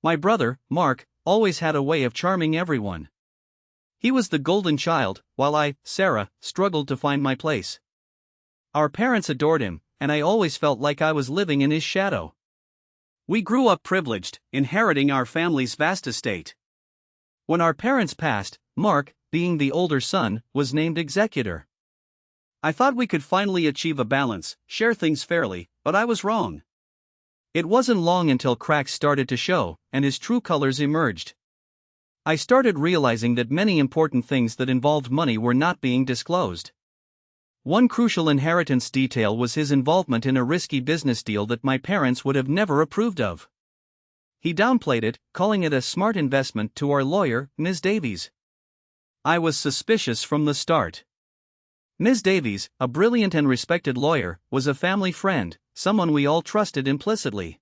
My brother, Mark, always had a way of charming everyone. He was the golden child, while I, Sarah, struggled to find my place. Our parents adored him, and I always felt like I was living in his shadow. We grew up privileged, inheriting our family's vast estate. When our parents passed, Mark, being the older son, was named executor. I thought we could finally achieve a balance, share things fairly, but I was wrong. It wasn't long until cracks started to show, and his true colors emerged. I started realizing that many important things that involved money were not being disclosed. One crucial inheritance detail was his involvement in a risky business deal that my parents would have never approved of. He downplayed it, calling it a smart investment to our lawyer, Ms. Davies. I was suspicious from the start. Ms. Davies, a brilliant and respected lawyer, was a family friend, someone we all trusted implicitly.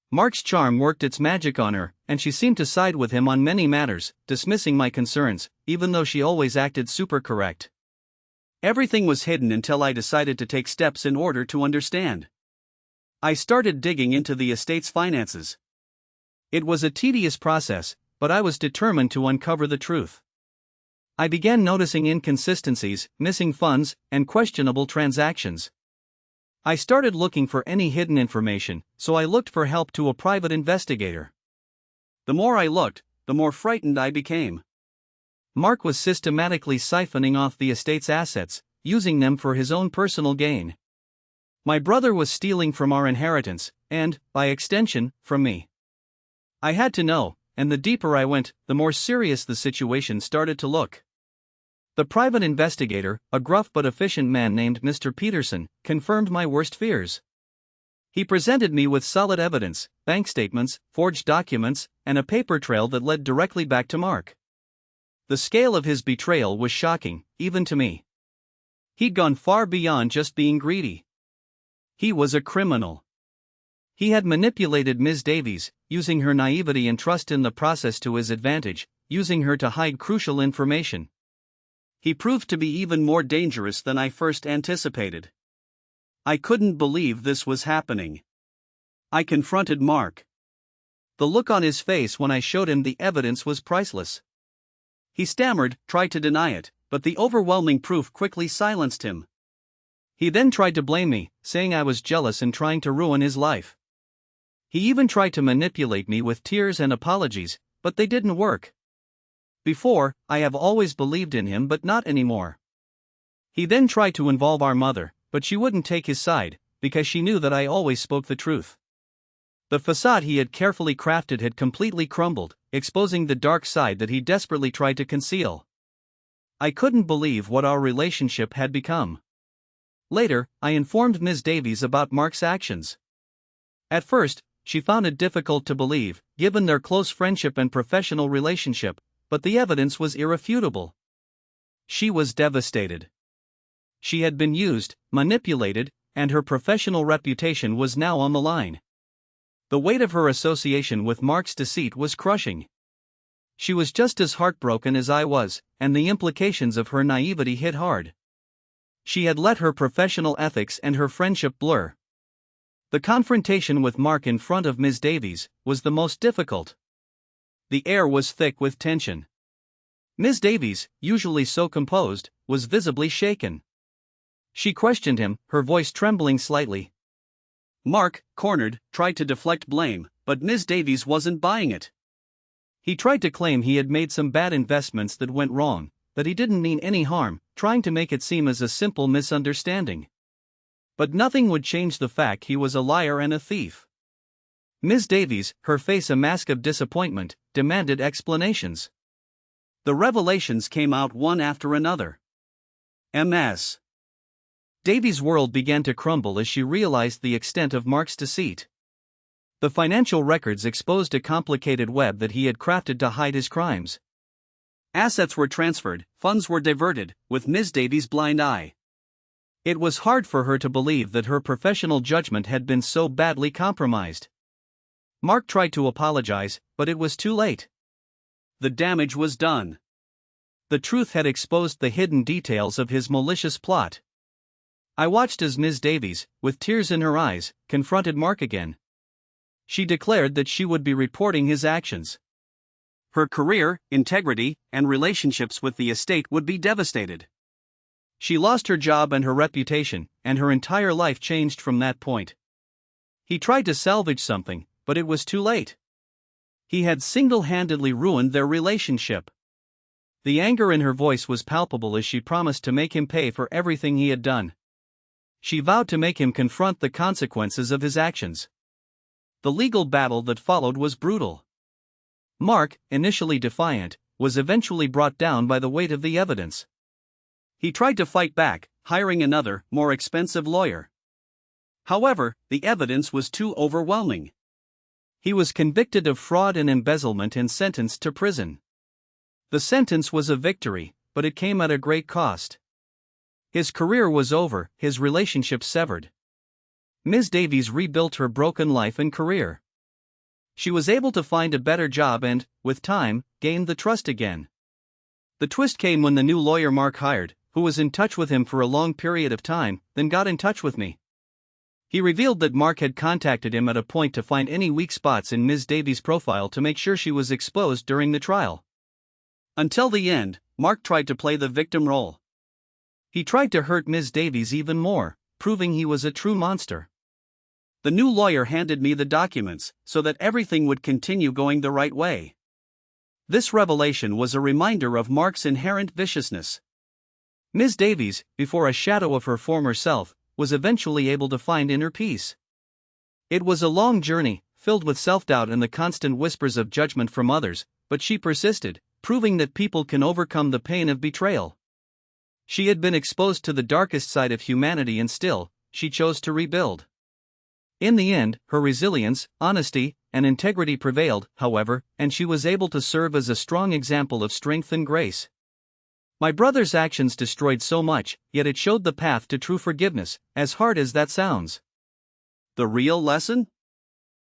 Mark's charm worked its magic on her, and she seemed to side with him on many matters, dismissing my concerns, even though she always acted super correct. Everything was hidden until I decided to take steps in order to understand. I started digging into the estate's finances. It was a tedious process, but I was determined to uncover the truth. I began noticing inconsistencies, missing funds, and questionable transactions. I started looking for any hidden information, so I looked for help to a private investigator. The more I looked, the more frightened I became. Mark was systematically siphoning off the estate's assets, using them for his own personal gain. My brother was stealing from our inheritance, and, by extension, from me. I had to know, and the deeper I went, the more serious the situation started to look. The private investigator, a gruff but efficient man named Mr. Peterson, confirmed my worst fears. He presented me with solid evidence, bank statements, forged documents, and a paper trail that led directly back to Mark. The scale of his betrayal was shocking, even to me. He'd gone far beyond just being greedy. He was a criminal. He had manipulated Ms. Davies, using her naivety and trust in the process to his advantage, using her to hide crucial information. He proved to be even more dangerous than I first anticipated. I couldn't believe this was happening. I confronted Mark. The look on his face when I showed him the evidence was priceless. He stammered, tried to deny it, but the overwhelming proof quickly silenced him. He then tried to blame me, saying I was jealous and trying to ruin his life. He even tried to manipulate me with tears and apologies, but they didn't work. Before, I have always believed in him but not anymore. He then tried to involve our mother, but she wouldn't take his side, because she knew that I always spoke the truth. The facade he had carefully crafted had completely crumbled, exposing the dark side that he desperately tried to conceal. I couldn't believe what our relationship had become. Later, I informed Ms. Davies about Mark's actions. At first, she found it difficult to believe, given their close friendship and professional relationship, but the evidence was irrefutable. She was devastated. She had been used, manipulated, and her professional reputation was now on the line. The weight of her association with Mark's deceit was crushing. She was just as heartbroken as I was, and the implications of her naivety hit hard. She had let her professional ethics and her friendship blur. The confrontation with Mark in front of Ms. Davies was the most difficult. The air was thick with tension. Ms. Davies, usually so composed, was visibly shaken. She questioned him, her voice trembling slightly. Mark, cornered, tried to deflect blame, but Ms. Davies wasn't buying it. He tried to claim he had made some bad investments that went wrong, that he didn't mean any harm, trying to make it seem as a simple misunderstanding. But nothing would change the fact he was a liar and a thief. Ms. Davies, her face a mask of disappointment, demanded explanations. The revelations came out one after another. Ms. Davies' world began to crumble as she realized the extent of Mark's deceit. The financial records exposed a complicated web that he had crafted to hide his crimes. Assets were transferred, funds were diverted, with Ms. Davies' blind eye. It was hard for her to believe that her professional judgment had been so badly compromised. Mark tried to apologize, but it was too late. The damage was done. The truth had exposed the hidden details of his malicious plot. I watched as Ms. Davies, with tears in her eyes, confronted Mark again. She declared that she would be reporting his actions. Her career, integrity, and relationships with the estate would be devastated. She lost her job and her reputation, and her entire life changed from that point. He tried to salvage something, but it was too late. He had single-handedly ruined their relationship. The anger in her voice was palpable as she promised to make him pay for everything he had done. She vowed to make him confront the consequences of his actions. The legal battle that followed was brutal. Mark, initially defiant, was eventually brought down by the weight of the evidence. He tried to fight back, hiring another, more expensive lawyer. However, the evidence was too overwhelming. He was convicted of fraud and embezzlement and sentenced to prison. The sentence was a victory, but it came at a great cost. His career was over, his relationship severed. Ms. Davies rebuilt her broken life and career. She was able to find a better job and, with time, gained the trust again. The twist came when the new lawyer Mark hired, who was in touch with him for a long period of time, then got in touch with me. He revealed that Mark had contacted him at a point to find any weak spots in Ms. Davies' profile to make sure she was exposed during the trial. Until the end, Mark tried to play the victim role. He tried to hurt Ms. Davies even more, proving he was a true monster. The new lawyer handed me the documents, so that everything would continue going the right way. This revelation was a reminder of Mark's inherent viciousness. Ms. Davies, before a shadow of her former self, was eventually able to find inner peace. It was a long journey, filled with self-doubt and the constant whispers of judgment from others, but she persisted, proving that people can overcome the pain of betrayal. She had been exposed to the darkest side of humanity and still, she chose to rebuild. In the end, her resilience, honesty, and integrity prevailed, however, and she was able to serve as a strong example of strength and grace. My brother's actions destroyed so much, yet it showed the path to true forgiveness, as hard as that sounds. The real lesson?